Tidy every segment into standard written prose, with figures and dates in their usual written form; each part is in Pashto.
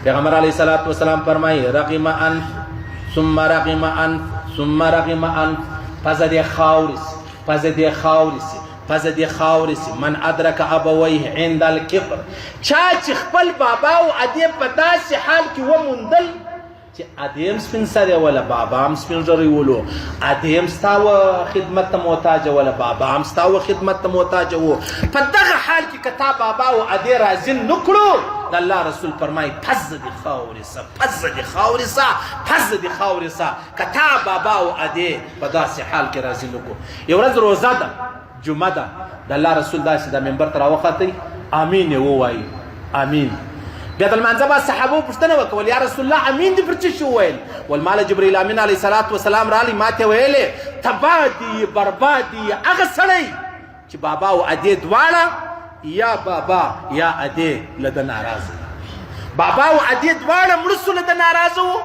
پیغمبر علیه الصلاۃ والسلام فرمایي رقم انف ثم رقم انف ثم رقم انف، پزه دې خاورې سي، پزه دې خاورې سي، پزه دې خاورې سي. من ادرک ابویه عند الکبر، چا چې خپل بابا او ادې په داسې حال کې وموندل چې ادې هم سپین سرې وله بابا هم سپین ږیری ولو، ادې هم ستا و خدمت ته محتاجه وله بابا هم ستا و خدمت ته محتاجه و، په دغه حال کې که تا بابا او ادې راضي نه کړو، د الله رسول فرمایي پزه دې خاورې سه، پزه دې خاورې سه، پزه دې خاورې سه، که تا بابا او ادې په داسې حال کې راضي نه کړو. یو ورځ روزه ده، جمعه ده، د الله رسول داسې د منبر ته راوختی، امین یې ووایي، امین. بیا د لمانځه بعد صحابو پوښتنه وکول یا رسول الله امین دې پر څه شي وویل؟ ول ماله جبریل امین علیه الصلاۃ والسلام رالی ما ته ویلې تباه دي برباد دي هغه سړی چې بابا او ادې دواړه یا بابا یا ادې له ده ناراضه، بابا او ادې دواړه مړه سو له ده ناراضه وو،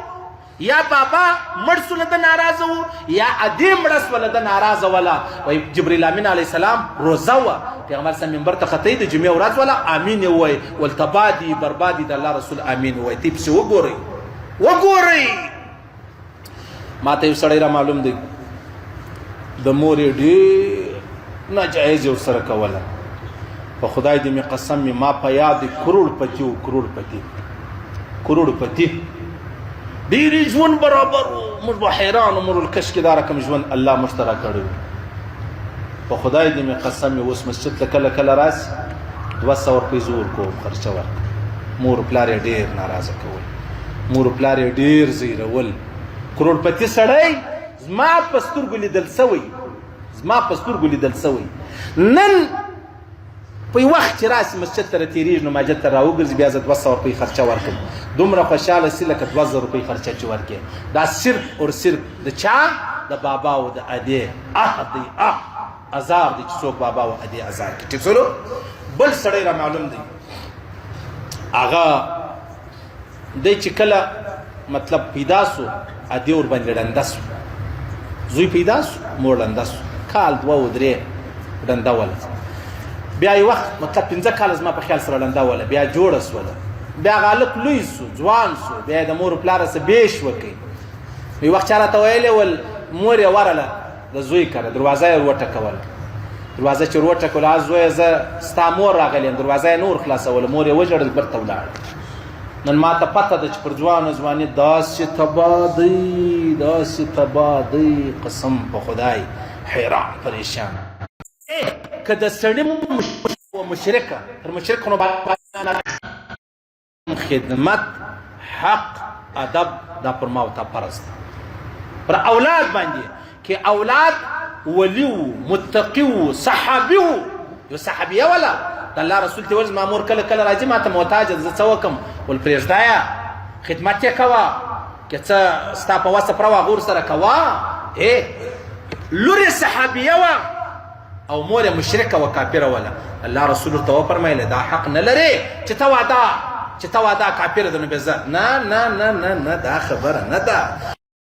یا بابا مړ سو له ده ناراضه وو، یا ادې مړه سوه له ده ناراضه وله. وایي جبریل امین علیه السلام روزه وه، پیغمبر صاحب منبر ته خطی د جمعې ورځ وله امین یې ووایي، ول تبادي بربادي د الله رسول امین ووایي. تی پسې وګورئ وګورئ. ما ته یو سړی را معلوم دی د مور یې ډېر ناجایز یې ورسره کوله، په خدای دې مې قسم مې ما په یاد کروڑپتی و، کروڑپتی کروڑپتی ډېرې ژوند برابر و، موږ به حیران و مرالکش کې دا رقم ژوند الله موږ ته راکړی و. په خدای دې مې قسم مې اوس مسجد ته کله کله راسي 200 روپۍ زه ورکوم خرچه ورکړه. مور پلار یې ډېر ناراضه کول، مور پلار یې ډېر زیرول. کروڑپتی سړی زما په سترګو لیدل سوی، زما په سترګو لیدل سوی. نن په یو وخت چې راسي مسجد ته راتېرېږي نو ماجد ته راوګرځي بیا زه 200 روپۍ خرچه ورکړم، دومره خوشحاله سي لکه 2000 روپۍ خرچه چې ورکړې. دا صرف اور صرف د چا؟ د بابا او د ادې دی ازار دی چې څوک بابا او ادې ازار کړي. ټیک سولو. بل سړی را معلوم دی هغه دی چې کله مطلب پیدا سو ادې ور باندې ړنده سو، زوی پیدا سو مور ړنده سو، کال 2 و 3 ړنده وله. بیا یو وخت مطلب 15 کاله زما په خیال سره ړنده وله، بیا جوړه سوله، بیا هغه هلک لوی سو ځوان سو، بیا یې د مور پلاره څه بیش وکړي. یو وخت چا راته ویلې ول مور یې ورله د زوی کره دروازه یې وټکوله، دروازه چې ور وټکوله زویه زه ستا مور راغلی یم، دروازه یې نور خلاصوله، مور یې وژړل بېرته ولاړه. نن ما ته پته ده چې پر ځوانو ځواني داسې تباه دی، داسې تباه دی، قسم په خدای حیران پریشان. که د سړي مشرکه تر مشرک نو خدمت حق ادب دا پر ما او تا فرض ده. پر اولاد باندې کې اولاد ولی و متقي و صحابي و، یو صحابیه ولا د الله رسول ته ویل مامور کله کله راځي ما ته محتاج زه څه وکم؟ ول پرېږدایه خدمت یې کوه، که څه ستا په وسه پره هغه ورسره کوه. لور یې صحابیه وه او مور یې مشرکه و کافره وله. الله رسول ورته وفرمیله دا حق نه لرې چې ته واده کافره ده نو بې زه نه نه نه نه نه دا خبره نه ده.